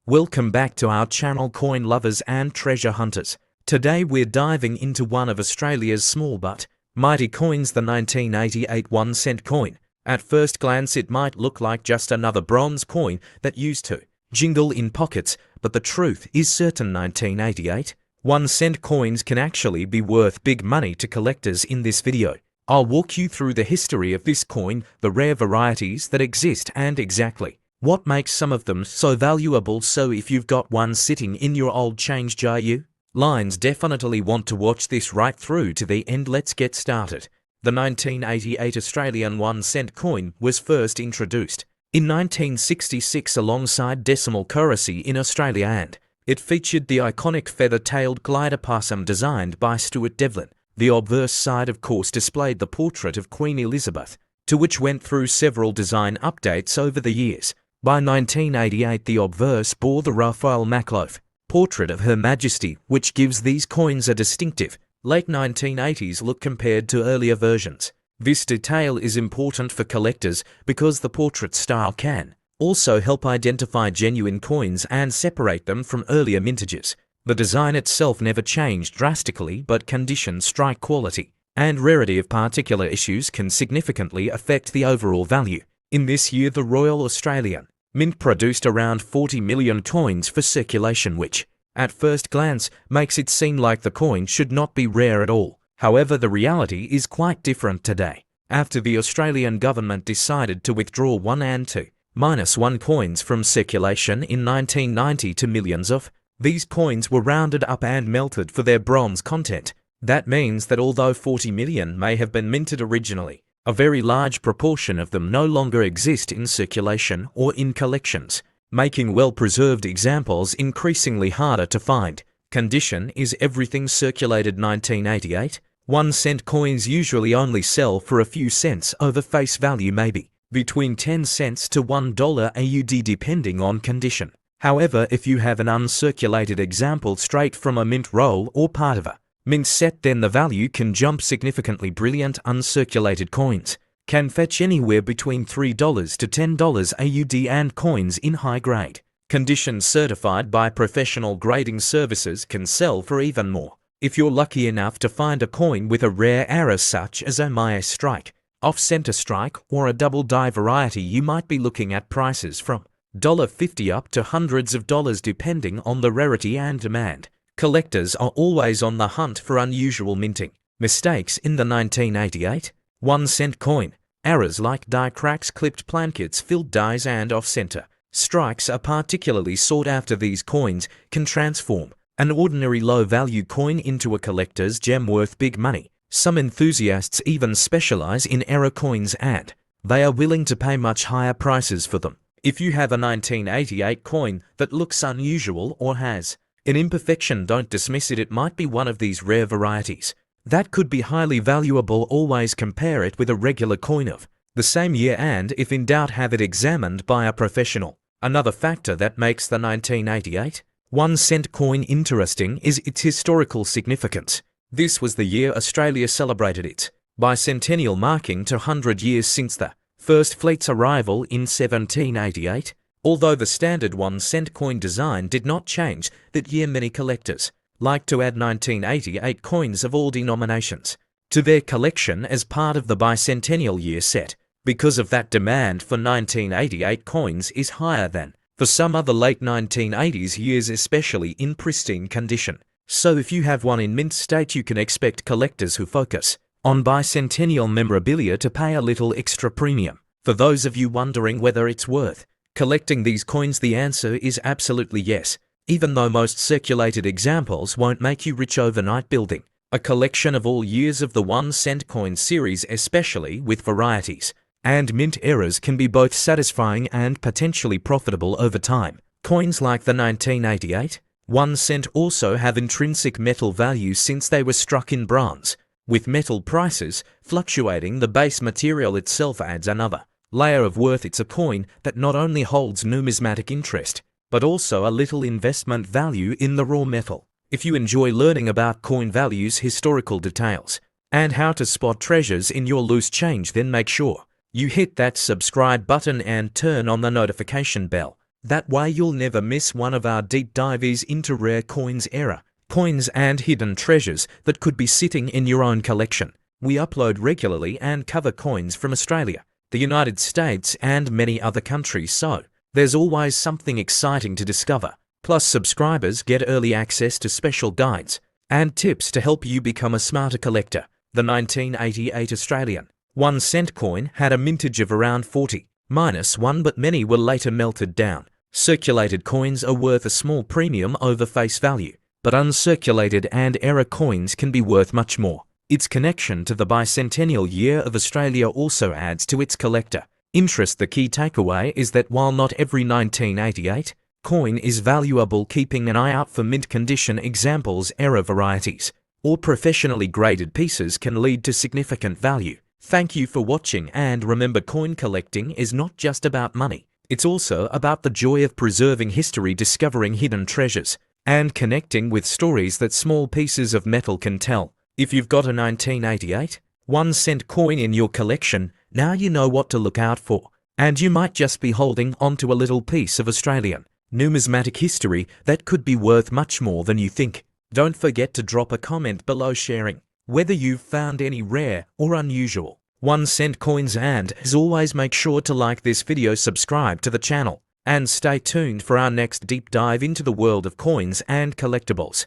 Welcome back to our channel, coin lovers and treasure hunters. Today we're diving into one of Australia's small but mighty coins, the 1988 1-cent coin. At first glance it might look like just another bronze coin that used to jingle in pockets, but the truth is certain 1988 1-cent coins can actually be worth big money to collectors. In this video, I'll walk you through the history of this coin, the rare varieties that exist, and exactly what makes some of them so valuable. So if you've got one sitting in your old change jar, you lines definitely want to watch this right through to the end. Let's get started. The 1988 Australian 1-cent coin was first introduced in 1966 alongside decimal currency in Australia, and it featured the iconic feather-tailed glider possum designed by Stuart Devlin. The obverse side of course displayed the portrait of Queen Elizabeth, to which went through several design updates over the years. By 1988 the obverse bore the Raphael Makhlouf portrait of Her Majesty, which gives these coins a distinctive late 1980s look compared to earlier versions. This detail is important for collectors because the portrait style can also help identify genuine coins and separate them from earlier mintages. The design itself never changed drastically, but condition, strike quality, and rarity of particular issues can significantly affect the overall value. In this year the Royal Australian Mint produced around 40 million coins for circulation, which, at first glance, makes it seem like the coin should not be rare at all. However, the reality is quite different today. After the Australian government decided to withdraw 1 and 2-1 coins from circulation in 1990, to millions of these coins were rounded up and melted for their bronze content. That means that although 40 million may have been minted originally, a very large proportion of them no longer exist in circulation or in collections, making well-preserved examples increasingly harder to find. Condition is everything. Circulated 1988 1-cent coins usually only sell for a few cents over face value, maybe between 10 cents to $1 AUD depending on condition. However, if you have an uncirculated example straight from a mint roll or part of a mint set, then the value can jump significantly. Brilliant uncirculated coins can fetch anywhere between $3 to $10 AUD, and coins in high-grade condition certified by professional grading services can sell for even more. If you're lucky enough to find a coin with a rare error such as a Maya strike, off-center strike, or a double die variety, you might be looking at prices from $50 up to hundreds of dollars depending on the rarity and demand. Collectors are always on the hunt for unusual minting mistakes in the 1988 1-cent coin. Errors like die cracks, clipped plankets, filled dies, and off-center strikes are particularly sought after. These coins can transform an ordinary low-value coin into a collector's gem worth big money. Some enthusiasts even specialize in error coins, and they are willing to pay much higher prices for them. If you have a 1988 coin that looks unusual or has an imperfection, don't dismiss it. It might be one of these rare varieties that could be highly valuable. Always compare it with a regular coin of the same year, and if in doubt, have it examined by a professional. Another factor that makes the 1988 1-cent coin interesting is its historical significance. This was the year Australia celebrated its bicentennial, marking 200 years since the first fleet's arrival in 1788. Although the standard 1-cent coin design did not change that year, many collectors like to add 1988 coins of all denominations to their collection as part of the bicentennial year set. Because of that, demand for 1988 coins is higher than for some other late 1980s years, especially in pristine condition. So if you have one in mint state, you can expect collectors who focus on bicentennial memorabilia to pay a little extra premium. For those of you wondering whether it's worth collecting these coins, the answer is absolutely yes. Even though most circulated examples won't make you rich overnight, building a collection of all years of the 1-cent coin series, especially with varieties and mint errors, can be both satisfying and potentially profitable over time. Coins like the 1988 1-cent also have intrinsic metal value since they were struck in bronze. With metal prices fluctuating, the base material itself adds another layer of worth. It's a coin that not only holds numismatic interest, but also a little investment value in the raw metal. If you enjoy learning about coin values, historical details, and how to spot treasures in your loose change, then make sure you hit that subscribe button and turn on the notification bell. That way you'll never miss one of our deep dives into rare coins era, coins and hidden treasures that could be sitting in your own collection. We upload regularly and cover coins from Australia, the United States and many other countries, so there's always something exciting to discover. Plus, subscribers get early access to special guides and tips to help you become a smarter collector. The 1988 Australian 1 cent coin had a mintage of around 40-1, but many were later melted down. Circulated coins are worth a small premium over face value, but uncirculated and error coins can be worth much more. Its connection to the bicentennial year of Australia also adds to its collector interest. The key takeaway is that while not every 1988 coin is valuable, keeping an eye out for mint condition examples, error varieties, or professionally graded pieces can lead to significant value. Thank you for watching, and remember, coin collecting is not just about money. It's also about the joy of preserving history, discovering hidden treasures, and connecting with stories that small pieces of metal can tell. If you've got a 1988 1 cent coin in your collection, now you know what to look out for, and you might just be holding onto a little piece of Australian numismatic history that could be worth much more than you think. Don't forget to drop a comment below sharing whether you've found any rare or unusual 1 cent coins, and as always, make sure to like this video, subscribe to the channel, and stay tuned for our next deep dive into the world of coins and collectibles.